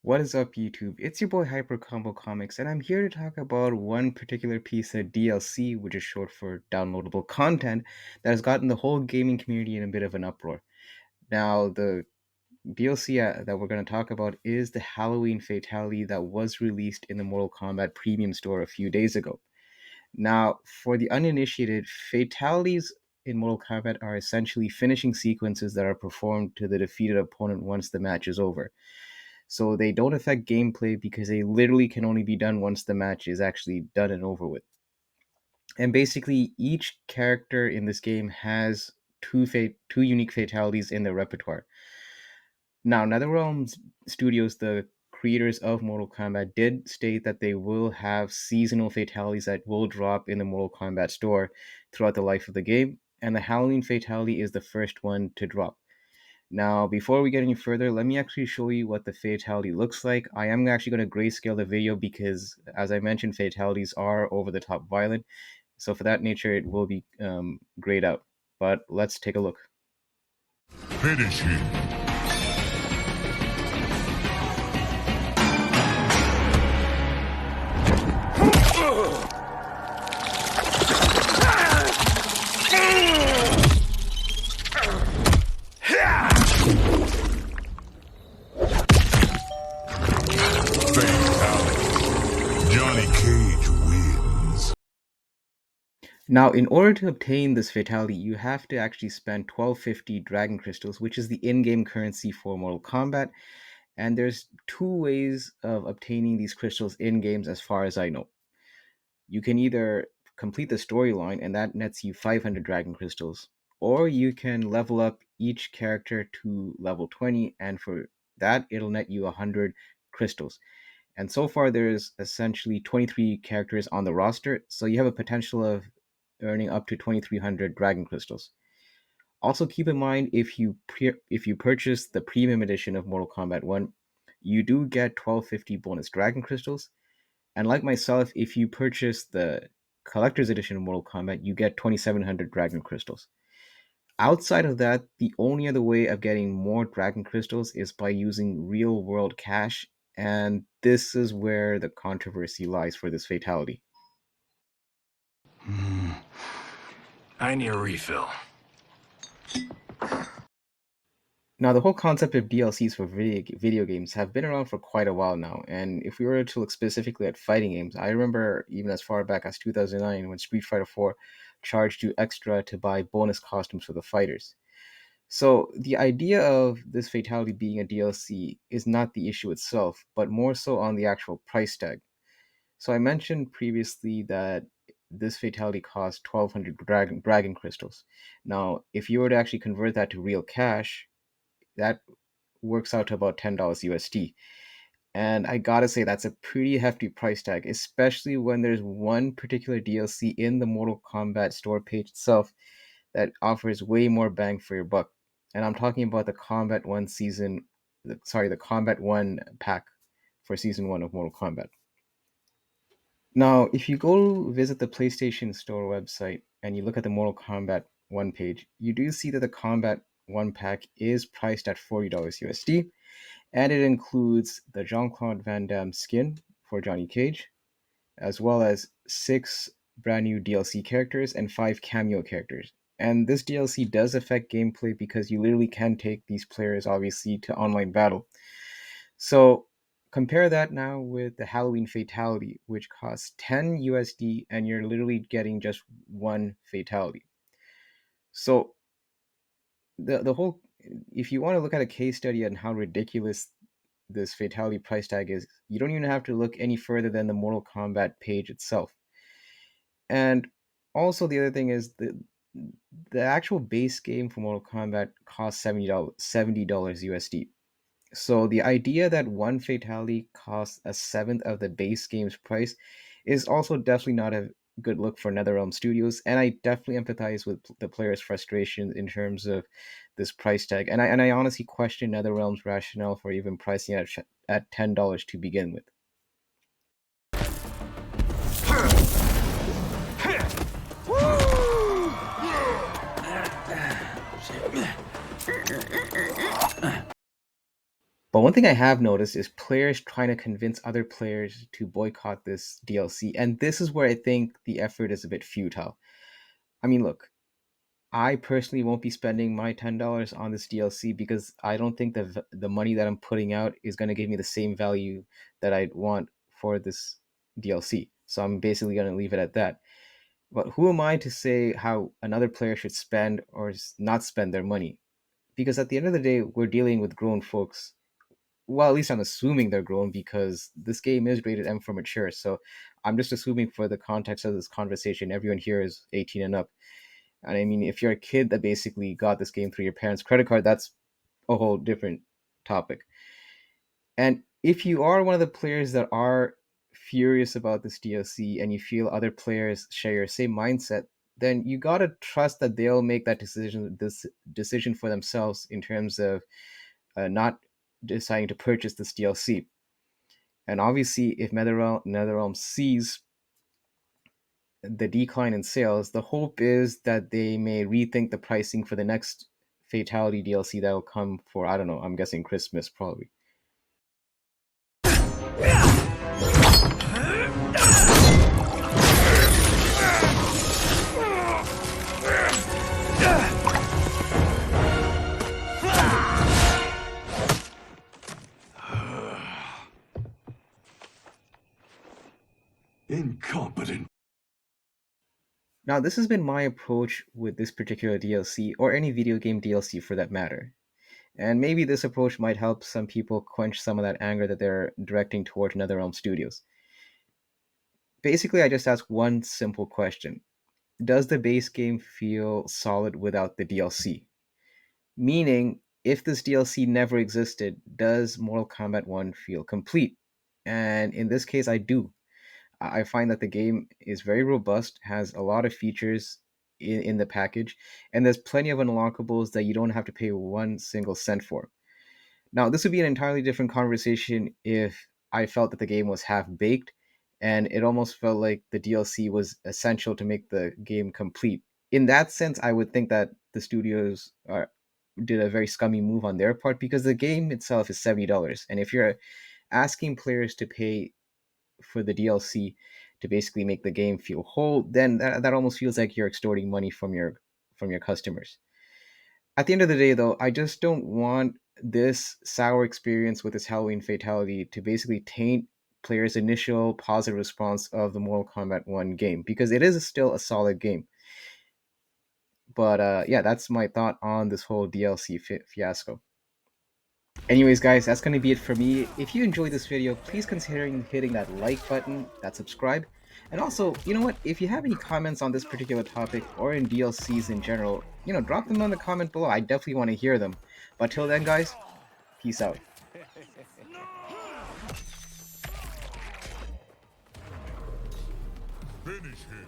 What is up, YouTube? It's your boy Hyper.combo.comics, and I'm here to talk about one particular piece of DLC, which is short for downloadable content, that has gotten the whole gaming community in a bit of an uproar. Now, the DLC that we're going to talk about is the Halloween Fatality that was released in the Mortal Kombat Premium Store a few days ago. Now, for the uninitiated, fatalities in Mortal Kombat are essentially finishing sequences that are performed to the defeated opponent once the match is over. So they don't affect gameplay because they literally can only be done once the match is actually done and over with. And basically, each character in this game has two unique fatalities in their repertoire. Now, NetherRealm Studios, the creators of Mortal Kombat, did state that they will have seasonal fatalities that will drop in the Mortal Kombat store throughout the life of the game, and the Halloween fatality is the first one to drop. Now, before we get any further, let me actually show you what the fatality looks like. I am actually going to grayscale the video because, as I mentioned, fatalities are over the top violent. So for that nature, it will be grayed out. But let's take a look. Finish him. Johnny Cage wins. Now, in order to obtain this fatality, you have to actually spend 1250 Dragon Crystals, which is the in-game currency for Mortal Kombat. And there's two ways of obtaining these crystals in games as far as I know. You can either complete the storyline and that nets you 500 Dragon Crystals, or you can level up each character to level 20, and for that, it'll net you 100 crystals. And so far, there's essentially 23 characters on the roster, so you have a potential of earning up to 2300 Dragon Crystals. Also, keep in mind if you purchase the premium edition of Mortal Kombat 1, you do get 1250 bonus Dragon Crystals. And like myself, if you purchase the collector's edition of Mortal Kombat, you get 2700 Dragon Crystals. Outside of that, the only other way of getting more Dragon Crystals is by using real world cash, and this is where the controversy lies for this fatality. I need a refill. Now, the whole concept of DLCs for video games have been around for quite a while now, and if we were to look specifically at fighting games, I remember even as far back as 2009 when Street Fighter 4 charged you extra to buy bonus costumes for the fighters. So, the idea of this fatality being a DLC is not the issue itself, but more so on the actual price tag. So, I mentioned previously that this fatality costs 1200 dragon crystals. Now, if you were to actually convert that to real cash, that works out to about $10 USD. And I gotta say, that's a pretty hefty price tag, especially when there's one particular DLC in the Mortal Kombat store page itself that offers way more bang for your buck. And I'm talking about the the Combat 1 pack for Season 1 of Mortal Kombat. Now, if you go visit the PlayStation Store website and you look at the Mortal Kombat 1 page, you do see that the Combat 1 pack is priced at $40 USD, and it includes the Jean-Claude Van Damme skin for Johnny Cage, as well as 6 brand new DLC characters and 5 cameo characters. And this DLC does affect gameplay because you literally can take these players, obviously, to online battle. So compare that now with the Halloween Fatality, which costs 10 USD, and you're literally getting just one fatality. So the whole, if you want to look at a case study on how ridiculous this fatality price tag is, you don't even have to look any further than the Mortal Kombat page itself. And also the other thing is the actual base game for Mortal Kombat costs $70 USD. So the idea that one fatality costs a seventh of the base game's price is also definitely not a good look for NetherRealm Studios, and I definitely empathize with the players' frustration in terms of this price tag. And I honestly question NetherRealm's rationale for even pricing it at $10 to begin with. But one thing I have noticed is players trying to convince other players to boycott this DLC. And this is where I think the effort is a bit futile. I mean, look, I personally won't be spending my $10 on this DLC because I don't think the money that I'm putting out is going to give me the same value that I'd want for this DLC. So I'm basically going to leave it at that. But who am I to say how another player should spend or not spend their money? Because at the end of the day, we're dealing with grown folks. Well, at least I'm assuming they're grown because this game is rated M for mature. So I'm just assuming for the context of this conversation, everyone here is 18 and up. And I mean, if you're a kid that basically got this game through your parents' credit card, that's a whole different topic. And if you are one of the players that are furious about this DLC and you feel other players share your same mindset, then you gotta trust that they'll make this decision for themselves in terms of not deciding to purchase this DLC. And obviously, if NetherRealm sees the decline in sales, the hope is that they may rethink the pricing for the next Fatality DLC that will come for, I don't know, I'm guessing Christmas probably. Incompetent. Now, this has been my approach with this particular DLC, or any video game DLC for that matter. And maybe this approach might help some people quench some of that anger that they're directing towards NetherRealm Studios. Basically, I just ask one simple question. Does the base game feel solid without the DLC? Meaning, if this DLC never existed, does Mortal Kombat 1 feel complete? And in this case, I do. I find that the game is very robust, has a lot of features in the package, and there's plenty of unlockables that you don't have to pay one single cent for. Now, this would be an entirely different conversation if I felt that the game was half baked and it almost felt like the DLC was essential to make the game complete. In that sense, I would think that the studios did a very scummy move on their part because the game itself is $70. And if you're asking players to pay for the DLC to basically make the game feel whole, then that almost feels like you're extorting money from your customers. At the end of the day, though, I just don't want this sour experience with this Halloween fatality to basically taint players' initial positive response of the Mortal Kombat 1 game because it is still a solid game. But yeah, that's my thought on this whole DLC fiasco. Anyways, guys, that's going to be it for me. If you enjoyed this video, please consider hitting that like button, that subscribe, and also, you know what, if you have any comments on this particular topic or in DLCs in general, drop them in the comment below. I definitely want to hear them. But till then, guys, peace out. Finish him.